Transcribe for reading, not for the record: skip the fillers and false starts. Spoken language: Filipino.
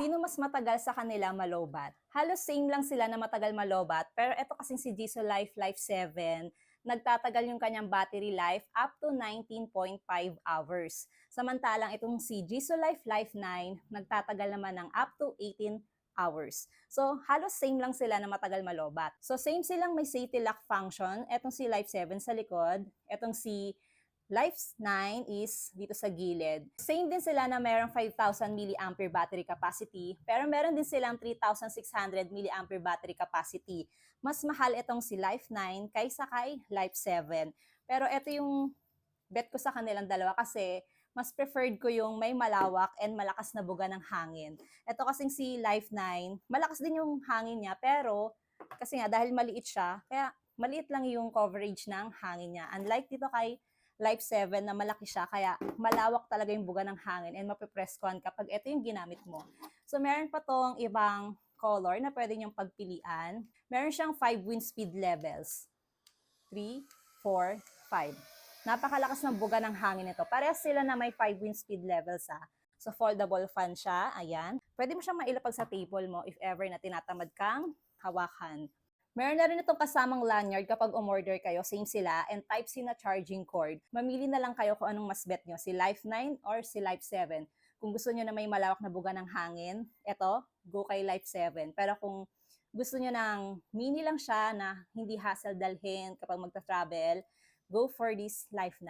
Sino mas matagal sa kanila malobat? Halos same lang sila na matagal malobat, pero eto kasing si Jisoo Life 7, nagtatagal yung kanyang battery life up to 19.5 hours. Samantalang itong si Jisoo Life 9, nagtatagal naman ng up to 18 hours. So, halos same lang sila na matagal malobat. So, same silang may safety lock function. Etong si Life 7 sa likod, etong si Life 9 is dito sa gilid. Same din sila na merong 5,000 mAh battery capacity, pero meron din silang 3,600 mAh battery capacity. Mas mahal itong si Life 9 kaysa kay Life 7. Pero ito yung bet ko sa kanilang dalawa kasi mas preferred ko yung may malawak and malakas na buga ng hangin. Ito kasing si Life 9, malakas din yung hangin niya, pero kasi nga dahil maliit siya, kaya maliit lang yung coverage ng hangin niya. Unlike dito kay Life 7 na malaki siya, kaya malawak talaga yung buga ng hangin and mapipreskuhan kapag ito yung ginamit mo. So meron pa tong ibang color na pwede niyong pagpilian. Meron siyang 5 wind speed levels. 3, 4, 5. Napakalakas ng buga ng hangin nito. Parehas sila na may 5 wind speed levels ha. So foldable fan siya, ayan. Pwede mo siyang mailapag sa table mo if ever na tinatamad kang hawakan. Meron na rin itong kasamang lanyard kapag umorder kayo, same sila, and Type-C na charging cord. Mamili na lang kayo kung anong mas bet nyo, si Life 9 or si Life 7. Kung gusto nyo na may malawak na buga ng hangin, eto, go kay Life 7. Pero kung gusto nyo ng mini lang siya na hindi hassle dalhin kapag magta-travel, go for this Life 9.